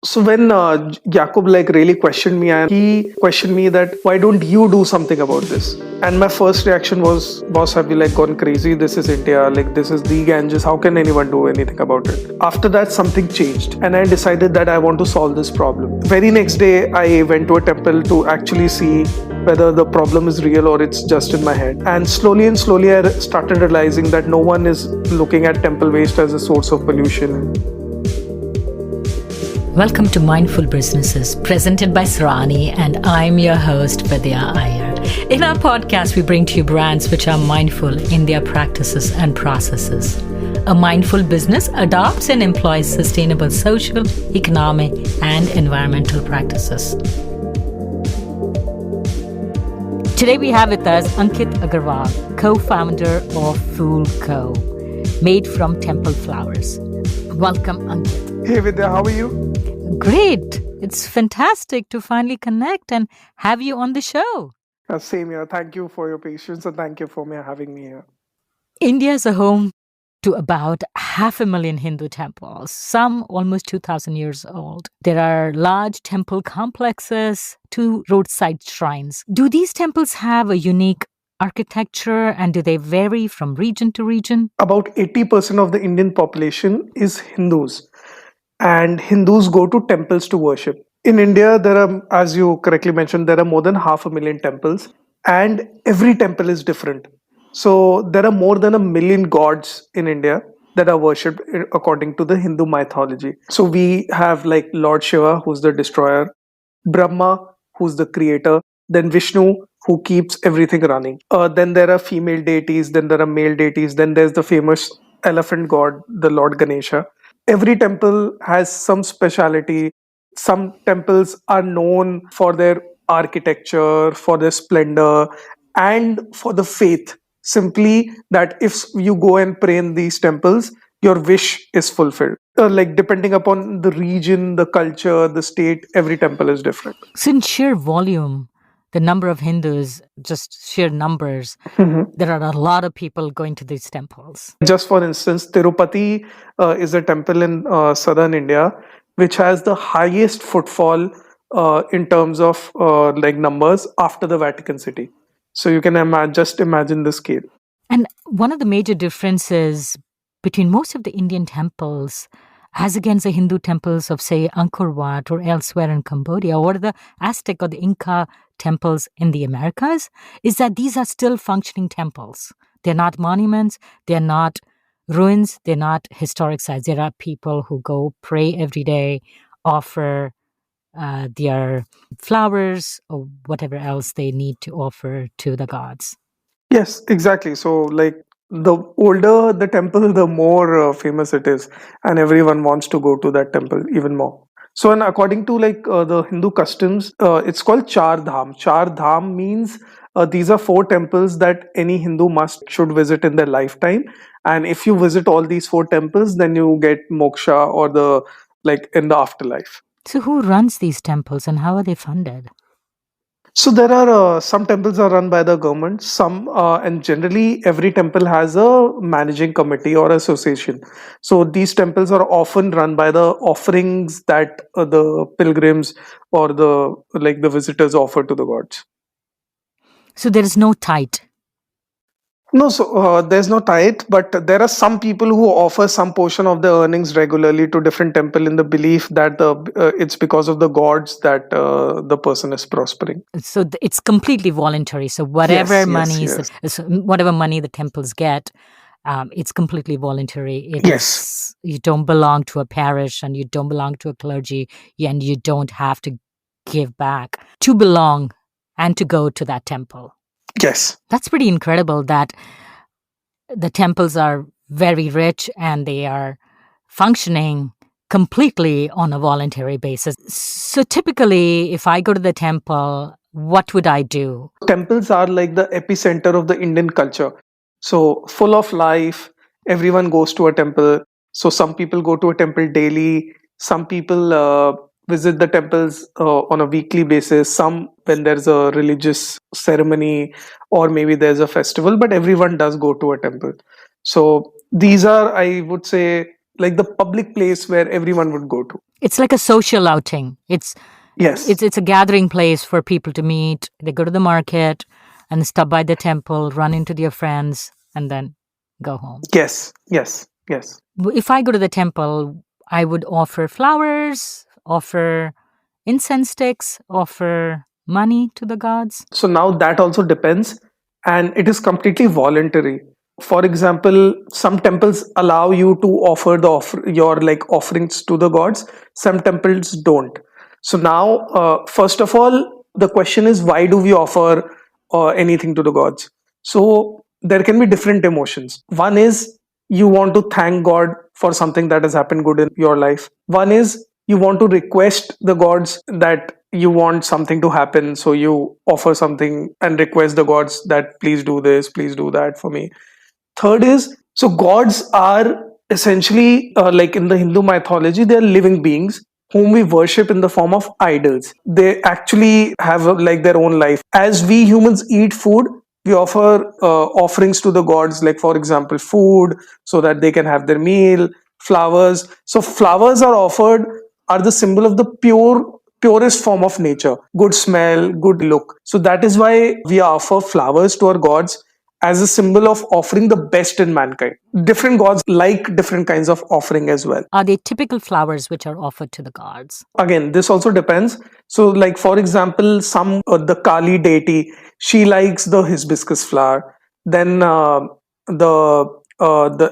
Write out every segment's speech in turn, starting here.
So when Jakub really questioned me, and he questioned me that why don't you do something about this? And my first reaction was, boss, have you gone crazy? This is India, this is the Ganges. How can anyone do anything about it? After that, something changed, and I decided that I want to solve this problem. Very next day, I went to a temple to actually see whether the problem is real or it's just in my head. And slowly I started realizing that no one is looking at temple waste as a source of pollution. Welcome to Mindful Businesses, presented by Sarani, and I'm your host, Vidya Iyer. In our podcast, we bring to you brands which are mindful in their practices and processes. A mindful business adopts and employs sustainable social, economic, and environmental practices. Today we have with us Ankit Agarwal, co-founder of Phool Co, made from temple flowers. Welcome, Ankit. Hey Vidya, how are you? Great. It's fantastic to finally connect and have you on the show. Same here. Thank you for your patience and thank you for having me here. India is a home to about 500,000 Hindu temples, some almost 2,000 years old. There are large temple complexes, 2 roadside shrines. Do these temples have a unique architecture and do they vary from region to region? About 80% of the Indian population is Hindus, and Hindus go to temples to worship. In India, there are, as you correctly mentioned, there are more than 500,000 temples, and every temple is different. So there are more than 1 million gods in India that are worshipped according to the Hindu mythology. So we have Lord Shiva, who's the destroyer, Brahma, who's the creator, then Vishnu, who keeps everything running. Then there are female deities, then there are male deities, then there's the famous elephant god, the Lord Ganesha. Every temple has some speciality. Some temples are known for their architecture, for their splendor, and for the faith. Simply that if you go and pray in these temples, your wish is fulfilled. Depending upon the region, the culture, the state, every temple is different. Since sheer volume, the number of Hindus, just sheer numbers, there are a lot of people going to these temples. Just for instance, Tirupati is a temple in southern India, which has the highest footfall in terms of numbers after the Vatican City. So you can just imagine the scale. And one of the major differences between most of the Indian temples as against the Hindu temples of, say, Angkor Wat or elsewhere in Cambodia or the Aztec or the Inca temples in the Americas, is that these are still functioning temples. They're not monuments, they're not ruins, they're not historic sites. There are people who go pray every day, offer their flowers or whatever else they need to offer to the gods. Yes, exactly. So, the older the temple, the more famous it is, and everyone wants to go to that temple even more. So, and according to the Hindu customs, it's called Char Dham. Char Dham means these are 4 temples that any Hindu should visit in their lifetime. And if you visit all these 4 temples, then you get moksha or the in the afterlife. So, who runs these temples and how are they funded? So there are some temples are run by the government, some and generally every temple has a managing committee or association. So these temples are often run by the offerings that the pilgrims or the visitors offer to the gods. So there is no tithe. No, so there's no tithe, but there are some people who offer some portion of their earnings regularly to different temple in the belief that it's because of the gods that the person is prospering. So it's completely voluntary. So whatever whatever money the temples get, it's completely voluntary. You don't belong to a parish and you don't belong to a clergy and you don't have to give back to belong and to go to that temple. Yes. That's pretty incredible that the temples are very rich and they are functioning completely on a voluntary basis. So typically, if I go to the temple, what would I do? Temples are like the epicenter of the Indian culture. So full of life, everyone goes to a temple. So some people go to a temple daily. Some people visit the temples on a weekly basis, some when there's a religious ceremony or maybe there's a festival, but everyone does go to a temple. So these are, I would say, like the public place where everyone would go to. It's like a social outing. Yes. It's a gathering place for people to meet. They go to the market and stop by the temple, run into their friends, and then go home. Yes. Yes. Yes. If I go to the temple, I would offer flowers, offer incense sticks, offer money to the gods. So now that also depends, and it is completely voluntary. For example, some temples allow you to offer your like offerings to the gods. Some temples don't. So now, first of all, the question is, why do we offer anything to the gods? So there can be different emotions. One is you want to thank God for something that has happened good in your life. One is you want to request the gods that you want something to happen, so you offer something and request the gods that please do this, please do that for me. Third is, so gods are essentially like in the Hindu mythology, they are living beings whom we worship in the form of idols. They actually have like their own life. As we humans eat food, we offer offerings to the gods, like for example food, so that they can have their meal. Flowers, so flowers are offered, are the symbol of the purest form of nature, good smell, good look. So that is why we offer flowers to our gods as a symbol of offering the best in mankind. Different gods like different kinds of offering as well. Are they typical flowers which are offered to the gods? Again, this also depends. So like for example, some the Kali deity, she likes the hibiscus flower. Then the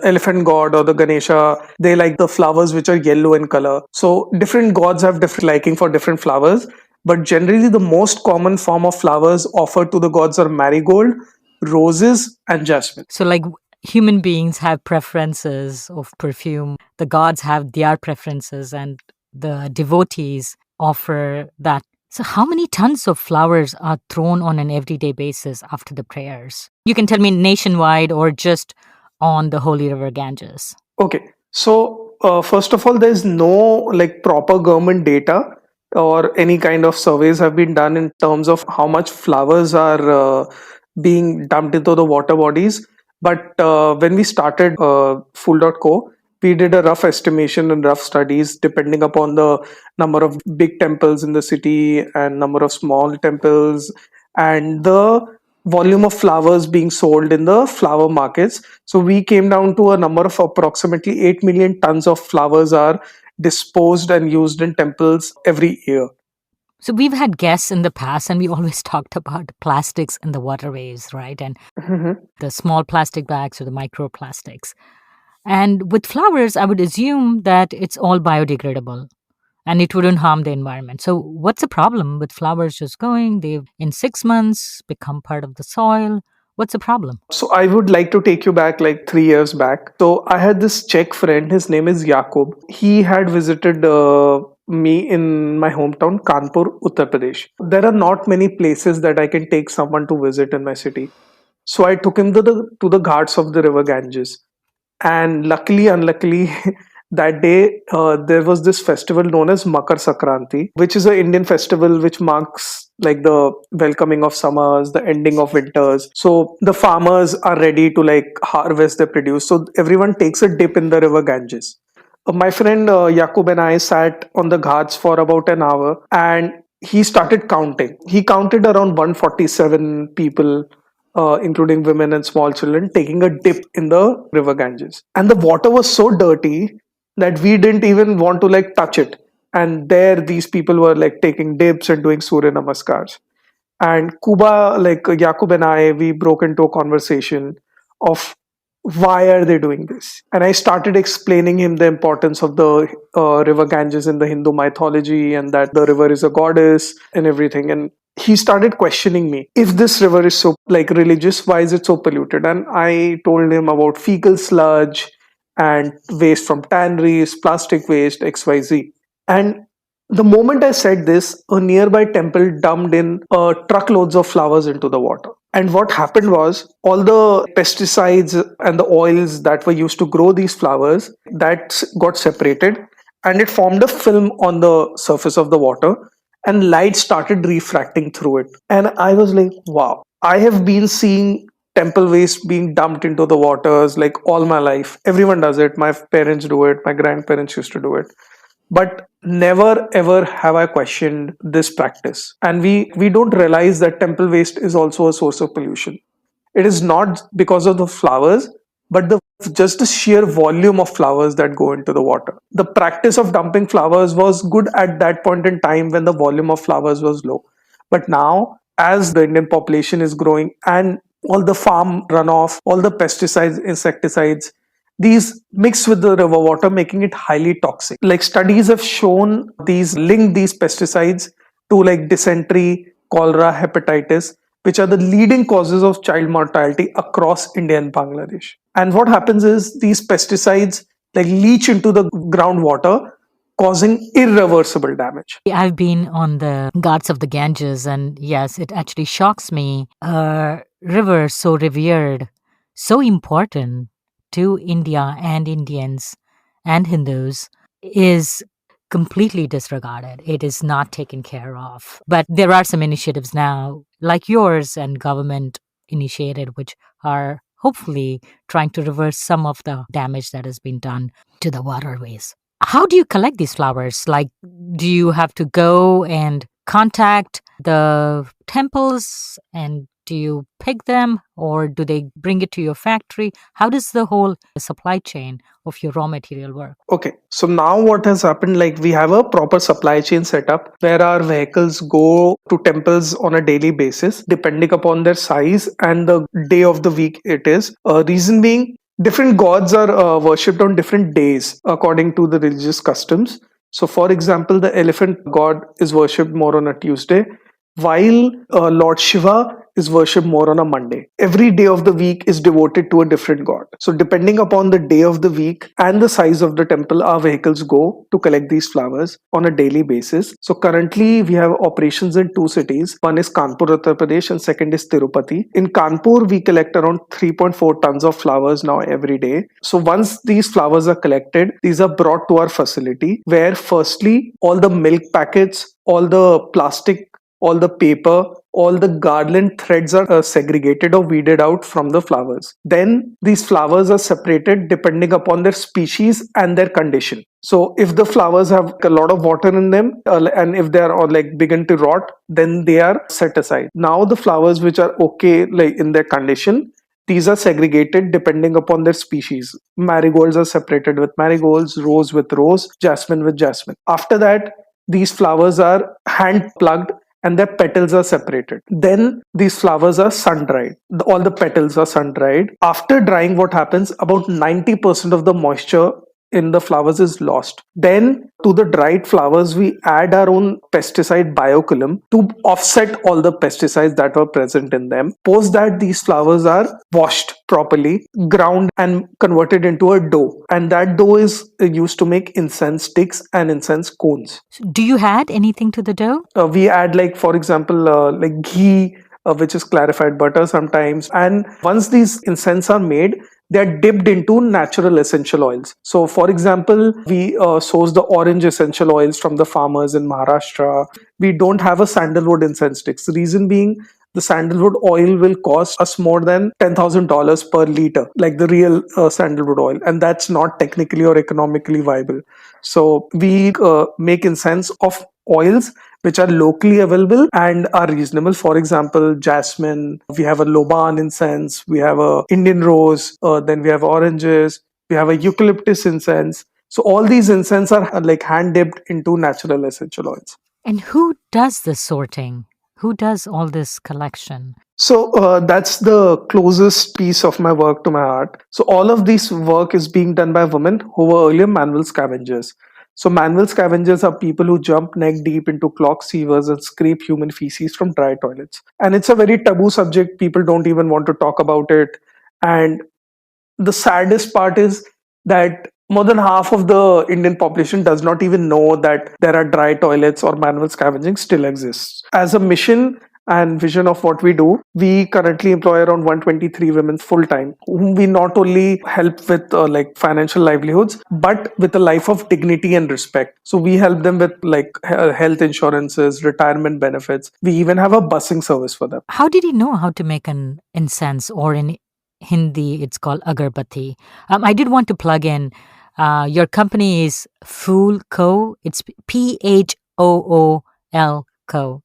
elephant god or the Ganesha, they like the flowers which are yellow in color. So different gods have different liking for different flowers, but generally the most common form of flowers offered to the gods are marigold, roses, and jasmine. So, like human beings have preferences of perfume, the gods have their preferences, and the devotees offer that. So, how many tons of flowers are thrown on an everyday basis after the prayers? You can tell me nationwide or just on the holy river Ganges. Okay, so first of all, there's no like proper government data or any kind of surveys have been done in terms of how much flowers are being dumped into the water bodies. But when we started Phool Co, we did a rough estimation and rough studies depending upon the number of big temples in the city and number of small temples and the volume of flowers being sold in the flower markets. So we came down to a number of approximately 8 million tons of flowers are disposed and used in temples every year. So, we've had guests in the past, and we always talked about plastics in the waterways, right? And the small plastic bags or the microplastics. And with flowers, I would assume that it's all biodegradable and it wouldn't harm the environment. So, what's the problem with flowers just going? They've in 6 months become part of the soil. What's the problem? So I would like to take you back like 3 years back. So I had this Czech friend, his name is Jakub. He had visited me in my hometown, Kanpur, Uttar Pradesh. There are not many places that I can take someone to visit in my city. So I took him to the ghats of the river Ganges. And luckily, unluckily, that day there was this festival known as Makara Sankranti, which is an Indian festival which marks like the welcoming of summers, the ending of winters. So the farmers are ready to like harvest their produce. So everyone takes a dip in the river Ganges. My friend Jakub and I sat on the ghats for about an hour and he started counting. He counted around 147 people, including women and small children, taking a dip in the river Ganges. And the water was so dirty that we didn't even want to like touch it. And there, these people were like taking dips and doing Surya Namaskars. And Kuba, like Jakub and I, we broke into a conversation of why are they doing this? And I started explaining him the importance of the river Ganges in the Hindu mythology and that the river is a goddess and everything. And he started questioning me, if this river is so like religious, why is it so polluted? And I told him about fecal sludge and waste from tanneries, plastic waste, XYZ. And the moment I said this, a nearby temple dumped in truckloads of flowers into the water. And what happened was all the pesticides and the oils that were used to grow these flowers that got separated and it formed a film on the surface of the water and light started refracting through it. And I was like, wow, I have been seeing temple waste being dumped into the waters like all my life. Everyone does it. My parents do it. My grandparents used to do it. But never ever have I questioned this practice. And we don't realize that temple waste is also a source of pollution. It is not because of the flowers, but the just the sheer volume of flowers that go into the water. The practice of dumping flowers was good at that point in time when the volume of flowers was low. But now, as the Indian population is growing and all the farm runoff, all the pesticides, insecticides, these mix with the river water, making it highly toxic. Like studies have shown link these pesticides to like dysentery, cholera, hepatitis, which are the leading causes of child mortality across India and Bangladesh. And what happens is these pesticides like leach into the groundwater, causing irreversible damage. I've been on the Ghats of the Ganges, and yes, it actually shocks me. A river so revered, so important to India and Indians and Hindus is completely disregarded. It is not taken care of. But there are some initiatives now, like yours and government initiated, which are hopefully trying to reverse some of the damage that has been done to the waterways. How do you collect these flowers? Like, do you have to go and contact the temples, and do you pick them, or do they bring it to your factory? How does the whole supply chain of your raw material work? Okay, so now what has happened, like we have a proper supply chain setup where our vehicles go to temples on a daily basis, depending upon their size and the day of the week it is. Reason being, different gods are worshipped on different days according to the religious customs. So, for example, the elephant god is worshipped more on a Tuesday, while Lord Shiva is worshipped more on a Monday. Every day of the week is devoted to a different god. So, depending upon the day of the week and the size of the temple, our vehicles go to collect these flowers on a daily basis. So, currently we have operations in two cities. One is Kanpur, Uttar Pradesh, and second is Tirupati. In Kanpur, we collect around 3.4 tons of flowers now every day. So, once these flowers are collected, these are brought to our facility where, firstly, all the milk packets, all the plastic, all the paper, all the garland threads are segregated or weeded out from the flowers. Then these flowers are separated depending upon their species and their condition. So if the flowers have a lot of water in them and if they are like begin to rot, then they are set aside. Now the flowers which are okay like in their condition, these are segregated depending upon their species. Marigolds are separated with marigolds, rose with rose, jasmine with jasmine. After that, these flowers are hand plugged and their petals are separated. Then these flowers are sun dried. All the petals are sun dried. After drying, what happens? About 90% of the moisture in the flowers is lost. Then to the dried flowers, we add our own pesticide bioculum to offset all the pesticides that were present in them. Post that, these flowers are washed properly, ground and converted into a dough. And that dough is used to make incense sticks and incense cones. So do you add anything to the dough? We add like, for example, like ghee, which is clarified butter sometimes. And once these incense are made, they are dipped into natural essential oils. So, for example, we source the orange essential oils from the farmers in Maharashtra. We don't have a sandalwood incense sticks. The reason being, the sandalwood oil will cost us more than $10,000 per liter, like the real sandalwood oil. And that's not technically or economically viable. So, we make incense of oils which are locally available and are reasonable. For example, jasmine, we have a Loban incense, we have a Indian rose, then we have oranges, we have a eucalyptus incense. So all these incense are like hand dipped into natural essential oils. And who does the sorting? Who does all this collection? So that's the closest piece of my work to my heart. So all of this work is being done by women who were earlier manual scavengers. So manual scavengers are people who jump neck deep into clogged sewers and scrape human feces from dry toilets. And it's a very taboo subject. People don't even want to talk about it. And the saddest part is that more than half of the Indian population does not even know that there are dry toilets or manual scavenging still exists. As a mission, and vision of what we do, we currently employ around 123 women full time, whom we not only help with like financial livelihoods, but with a life of dignity and respect. So we help them with like health insurances, retirement benefits. We even have a busing service for them. How did he know how to make an incense, or in Hindi, it's called agarbatti? I did want to plug in. Your company is Phool Co. It's Phool Co.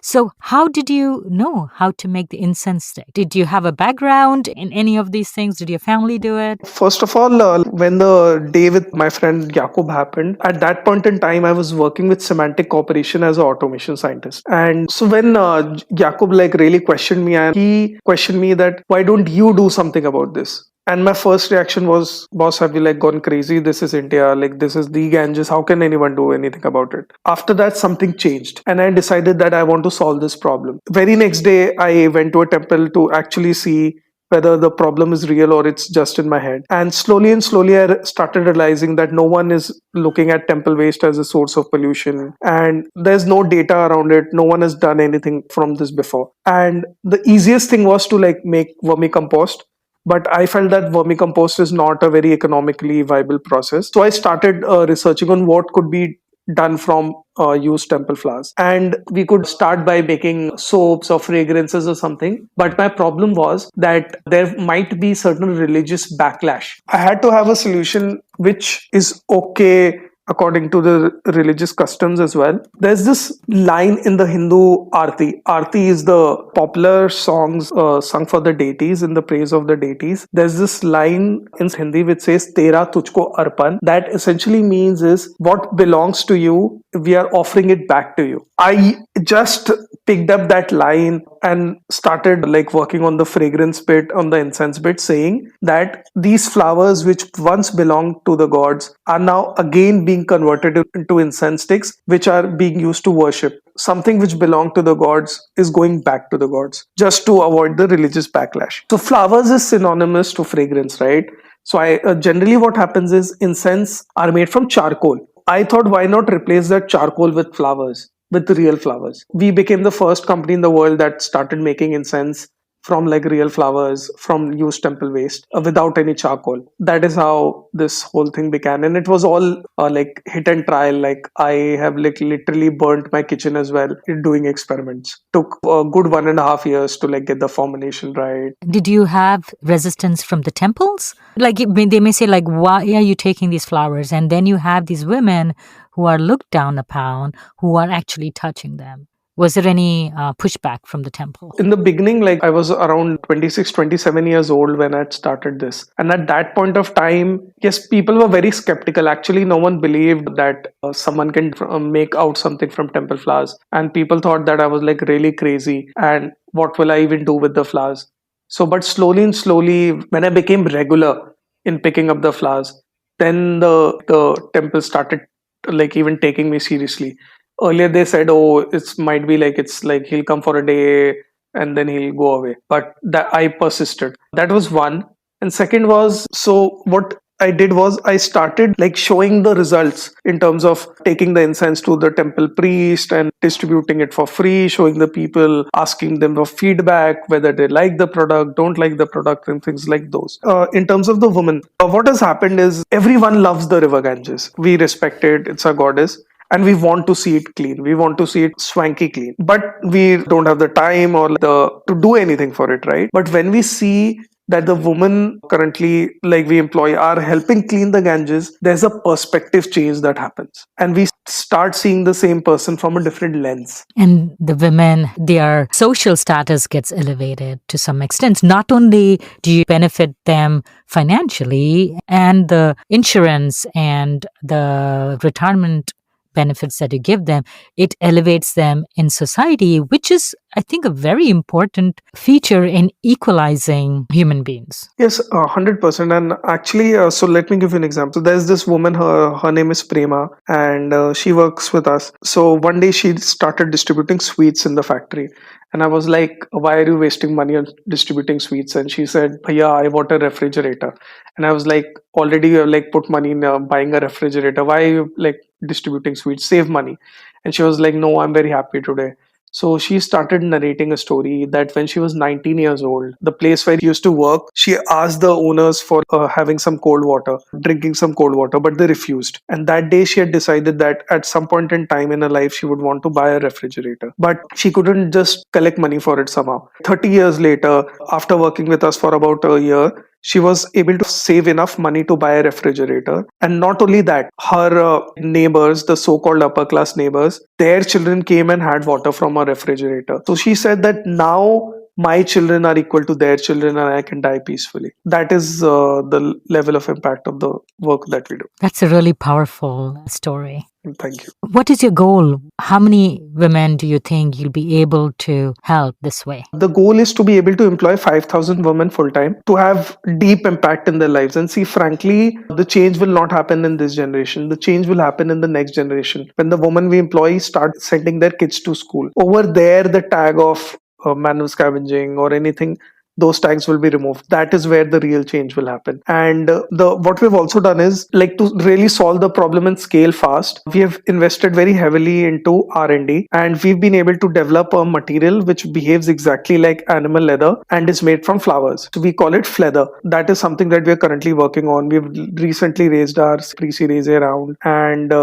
So, how did you know how to make the incense stick? Did you have a background in any of these things? Did your family do it? First of all, when the day with my friend Jakub happened, at that point in time, I was working with Semantic Corporation as an automation scientist. And so when Jakub like really questioned me, and he questioned me that why don't you do something about this? And my first reaction was, boss, have you like gone crazy? This is India, like this is the Ganges. How can anyone do anything about it? After that, something changed, and I decided that I want to solve this problem. Very next day, I went to a temple to actually see whether the problem is real or it's just in my head. And slowly, I started realizing that no one is looking at temple waste as a source of pollution, and there's no data around it. No one has done anything from this before. And the easiest thing was to like make vermicompost, but I felt that vermicompost is not a very economically viable process. So I started researching on what could be done from used temple flowers. And we could start by making soaps or fragrances or something. But my problem was that there might be certain religious backlash. I had to have a solution which is okay according to the religious customs as well. There's this line in the Hindu Aarti. Aarti is the popular songs sung for the deities, in the praise of the deities. There's this line in Hindi which says Tera Tujhko Arpan. That essentially means is what belongs to you, we are offering it back to you. I just picked up that line and started like working on the fragrance bit, on the incense bit, saying that these flowers which once belonged to the gods are now again being converted into incense sticks, which are being used to worship. Something which belonged to the gods is going back to the gods, just to avoid the religious backlash. So flowers is synonymous to fragrance, right? So I generally what happens is incense are made from charcoal. I thought, why not replace that charcoal with flowers, with real flowers? We became the first company in the world that started making incense from like real flowers, from used temple waste, without any charcoal. That is how this whole thing began, and it was all like hit and trial. Like I have like literally burnt my kitchen as well in doing experiments. Took a good 1.5 years to like get the formulation right. Did you have resistance from the temples? Like they may say, like, why are you taking these flowers? And then you have these women who are looked down upon, who are actually touching them. Was there any pushback from the temple? In the beginning, like I was around 26, 27 years old when I started this. And at that point of time, yes, people were very skeptical. Actually, no one believed that someone can make out something from temple flowers. And people thought that I was like really crazy. And what will I even do with the flowers? So, but slowly and slowly, when I became regular in picking up the flowers, then the temple started like even taking me seriously. Earlier they said, oh, it's might be like it's like he'll come for a day and then he'll go away, but that I persisted. That was one. And second was, so what I did was I started like showing the results in terms of taking the incense to the temple priest and distributing it for free, showing the people, asking them for feedback, whether they like the product, don't like the product, and things like those. In terms of the woman, what has happened is everyone loves the river Ganges. We respect it, it's a goddess, and we want to see it clean, we want to see it swanky clean, but we don't have the time or the to do anything for it, right? But when we see that the women currently like we employ are helping clean the Ganges, there's a perspective change that happens, and we start seeing the same person from a different lens. And the women, their social status gets elevated to some extent. Not only do you benefit them financially, and the insurance and the retirement benefits that you give them, it elevates them in society, which is, I think, a very important feature in equalizing human beings. Yes, 100%. And actually, so let me give you an example. There's this woman, her name is Prema, and she works with us. So one day she started distributing sweets in the factory. And I was like, why are you wasting money on distributing sweets? And she said, Bhaiya, I want a refrigerator. And I was like, already you have like put money in buying a refrigerator. Why are you like distributing sweets? Save money. And she was like, no, I'm very happy today. So she started narrating a story that when she was 19 years old, the place where she used to work, she asked the owners for having some cold water, drinking some cold water, but they refused. And that day she had decided that at some point in time in her life, she would want to buy a refrigerator. But she couldn't just collect money for it somehow. 30 years later, after working with us for about a year, she was able to save enough money to buy a refrigerator. And not only that, her neighbors, the so called upper class neighbors, their children came and had water from a refrigerator. So she said that now my children are equal to their children and I can die peacefully. That is the level of impact of the work that we do. That's a really powerful story. Thank you. What is your goal? How many women do you think you'll be able to help this way? The goal is to be able to employ 5,000 women full time to have deep impact in their lives. And see, frankly, the change will not happen in this generation. The change will happen in the next generation. When the women we employ start sending their kids to school, over there, the tag of manual scavenging or anything, those tags will be removed. That is where the real change will happen. And the what we've also done is, like, to really solve the problem and scale fast, we have invested very heavily into R&D, and we've been able to develop a material which behaves exactly like animal leather and is made from flowers. So we call it Fleather. That is something that we are currently working on. We've recently raised our pre-series A round, and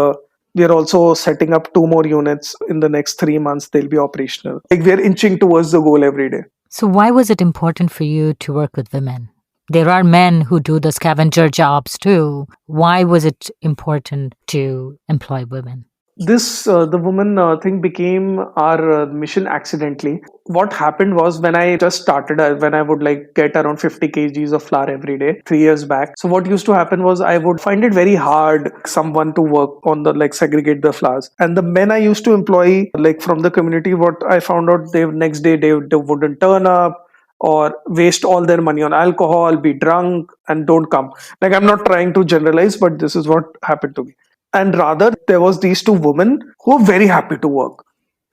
we are also setting up 2 more units in the next 3 months. They'll be operational. Like, we are inching towards the goal every day. So, why was it important for you to work with women? There are men who do the scavenger jobs too. Why was it important to employ women? This the woman thing became our mission accidentally. What happened was, when I just started, when I would like get around 50 kgs of flour every day 3 years back. So what used to happen was, I would find it very hard someone to work on the, like, segregate the flours. And the men I used to employ, like, from the community, what I found out, they next day they wouldn't turn up, or waste all their money on alcohol, be drunk, and don't come. Like, I'm not trying to generalize, but this is what happened to me. And rather, there was these 2 women who were very happy to work,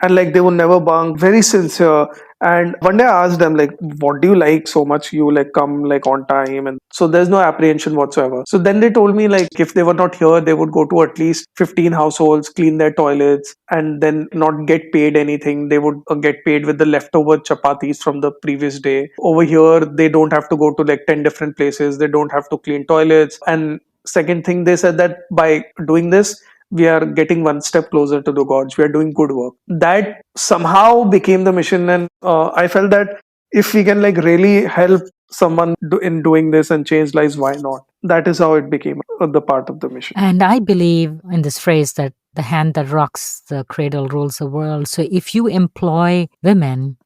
and like, they would never bunk, very sincere. And one day I asked them, like, what do you like so much, you like come like on time, and so there's no apprehension whatsoever. So then they told me, like, if they were not here, they would go to at least 15 households, clean their toilets, and then not get paid anything. They would get paid with the leftover chapatis from the previous day. Over here, they don't have to go to like 10 different places, they don't have to clean toilets. And second thing, they said that by doing this, we are getting one step closer to the gods. We are doing good work. That somehow became the mission, and I felt that if we can like really help someone in doing this and change lives, why not? That is how it became the part of the mission. And I believe in this phrase that the hand that rocks the cradle rules the world. So if you employ women,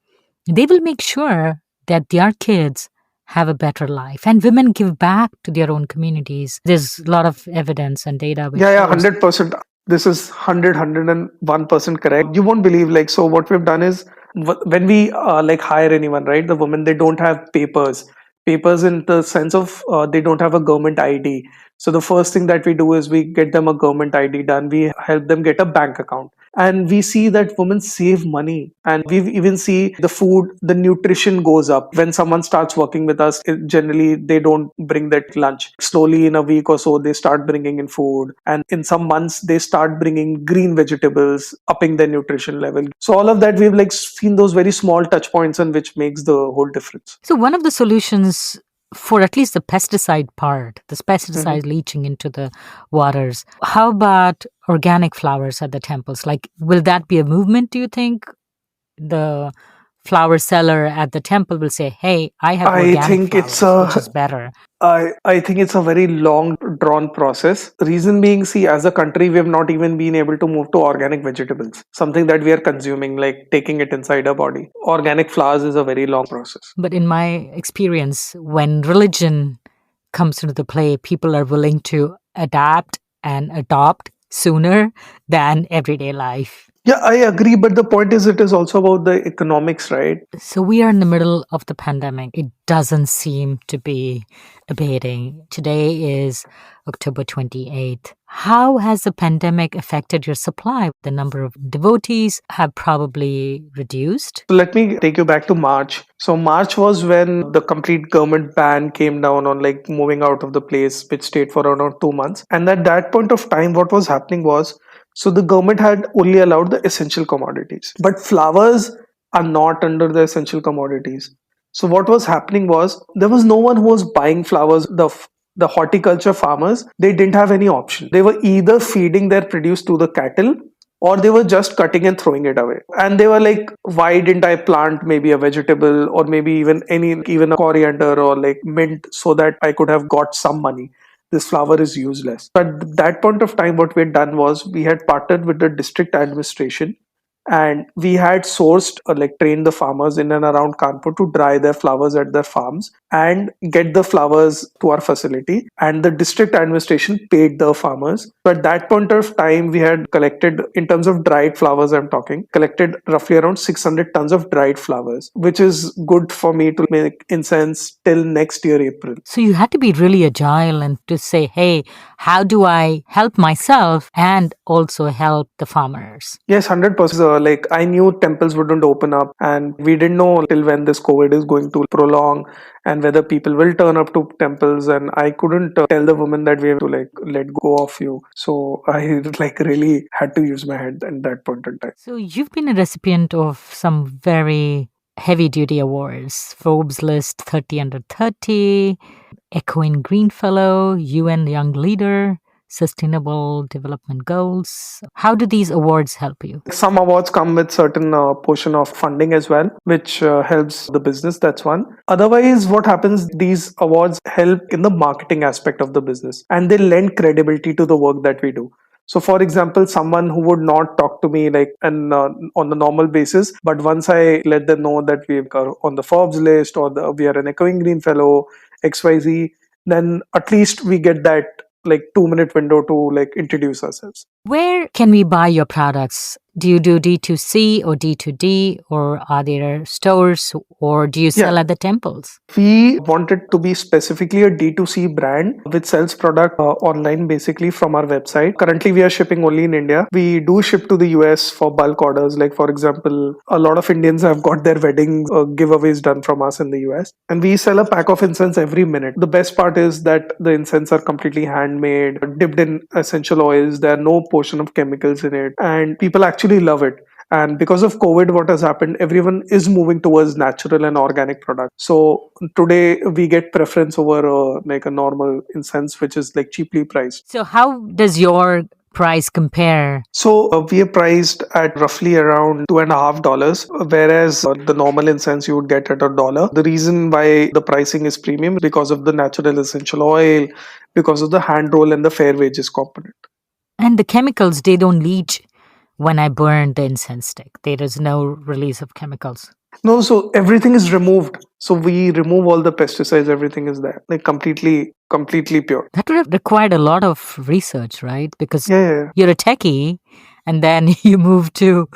they will make sure that their kids have a better life, and women give back to their own communities. There's a lot of evidence and data which Yeah, shows 100%. This is 101% correct. You won't believe, like, so what we've done is, when we like hire anyone, right? The women, they don't have papers in the sense of they don't have a government ID. So the first thing that we do is we get them a government ID done. We help them get a bank account. And we see that women save money. And we even see the food, the nutrition goes up. When someone starts working with us, generally they don't bring that lunch. Slowly, in a week or so, they start bringing in food. And in some months, they start bringing green vegetables, upping their nutrition level. So all of that, we've like seen those very small touch points, and which makes the whole difference. So one of the solutions for at least the pesticide part, this pesticide leaching into the waters, how about organic flowers at the temples? Like, will that be a movement, do you think? The flower seller at the temple will say, hey, I have I organic think flowers, which is better. I think it's a very long drawn process. Reason being, see, as a country, we have not even been able to move to organic vegetables, something that we are consuming, like taking it inside our body. Organic flowers is a very long process. But in my experience, when religion comes into the play, people are willing to adapt and adopt sooner than everyday life. Yeah, I agree. But the point is, it is also about the economics, right? So we are in the middle of the pandemic. It doesn't seem to be abating. Today is October 28th. How has the pandemic affected your supply? The number of devotees have probably reduced. So let me take you back to March. So March was when the complete government ban came down on like moving out of the place, which stayed for around 2 months. And at that point of time, what was happening was, So the government had only allowed the essential commodities. But flowers are not under the essential commodities. So what was happening was there was no one who was buying flowers. The horticulture farmers, they didn't have any option. They were either feeding their produce to the cattle or they were just cutting and throwing it away. And they were like, why didn't I plant maybe a vegetable or maybe even a coriander or like mint so that I could have got some money? This flower is useless. At that point of time, what we had done was we had partnered with the district administration and we had sourced like trained the farmers in and around Kanpur to dry their flowers at their farms and get the flowers to our facility, and the district administration paid the farmers. So at that point of time we had collected, in terms of dried flowers I'm talking, collected roughly around 600 tons of dried flowers, which is good for me to make incense till next year April. So you had to be really agile and to say, hey, how do I help myself and also help the farmers? Yes, 100%. Like I knew temples wouldn't open up, and we didn't know till when this COVID is going to prolong and whether people will turn up to temples. And I couldn't tell the woman that we have to like let go of you. So I like really had to use my head at that point in time. So you've been a recipient of some very heavy duty awards: Forbes List 30 Under 30, Echoing Green Fellow, UN Young Leader, Sustainable Development Goals. How do these awards help you? Some awards come with certain portion of funding as well, which helps the business. That's one. Otherwise, what happens, these awards help in the marketing aspect of the business and they lend credibility to the work that we do. So, for example, someone who would not talk to me like on the normal basis, but once I let them know that we are on the Forbes list or we are an Echoing Green Fellow, XYZ, then at least we get that like 2-minute window to like introduce ourselves. Where can we buy your products? Do you do D2C or D2D, or are there stores, or do you sell at the temples? We wanted to be specifically a D2C brand which sells product online basically from our website. Currently, we are shipping only in India. We do ship to the US for bulk orders. Like, for example, a lot of Indians have got their wedding giveaways done from us in the US. And we sell a pack of incense every minute. The best part is that the incense are completely handmade, dipped in essential oils. There are no portion of chemicals in it. And people actually love it. And because of COVID, what has happened, everyone is moving towards natural and organic products. So today we get preference over like a normal incense, which is like cheaply priced. So how does your price compare? So we are priced at roughly around $2.50, whereas the normal incense you would get at $1. The reason why the pricing is premium is because of the natural essential oil, because of the hand roll and the fair wages component. And the chemicals, they don't leach when I burn the incense stick. There is no release of chemicals. No, so everything is removed. So we remove all the pesticides, everything is there, like completely pure. That would have required a lot of research, right? Because Yeah. you're a techie and then you move to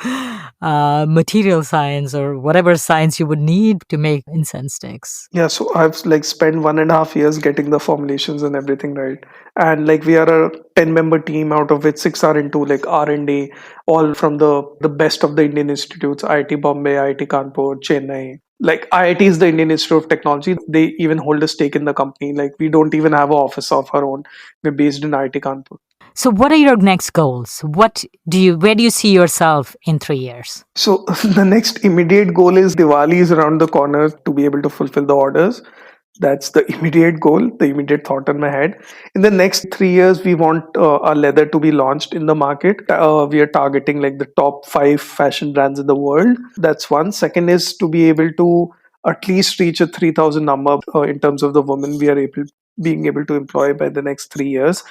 material science or whatever science you would need to make incense sticks. Yeah, so I've like spent 1.5 years getting the formulations and everything right. And like we are a 10-member team, out of which 6 are into like R&D, all from the best of the Indian institutes: IIT Bombay, IIT Kanpur, Chennai. Like IIT is the Indian Institute of Technology. They even hold a stake in the company. Like we don't even have an office of our own. We're based in IIT Kanpur. So what are your next goals? Where do you see yourself in 3 years? So the next immediate goal is Diwali is around the corner to be able to fulfill the orders. That's the immediate goal, the immediate thought in my head. In the next 3 years, we want our leather to be launched in the market. We are targeting like the top 5 fashion brands in the world. That's one. Second is to be able to at least reach a 3,000 number in terms of the women we are being able to employ by the next 3 years,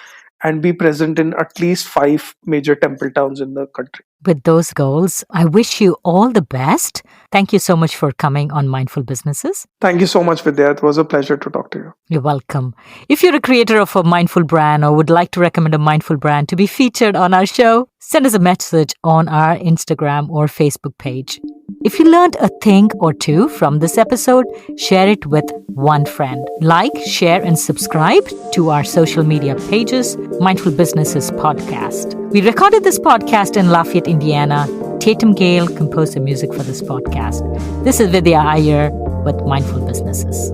and be present in at least 5 major temple towns in the country. With those goals, I wish you all the best. Thank you so much for coming on Mindful Businesses. Thank you so much, Vidya. It was a pleasure to talk to you. You're welcome. If you're a creator of a mindful brand or would like to recommend a mindful brand to be featured on our show, send us a message on our Instagram or Facebook page. If you learned a thing or two from this episode, share it with one friend. Like, share, and subscribe to our social media pages, Mindful Businesses Podcast. We recorded this podcast in Lafayette, Indiana. Tatum Gale composed the music for this podcast. This is Vidya Iyer with Mindful Businesses.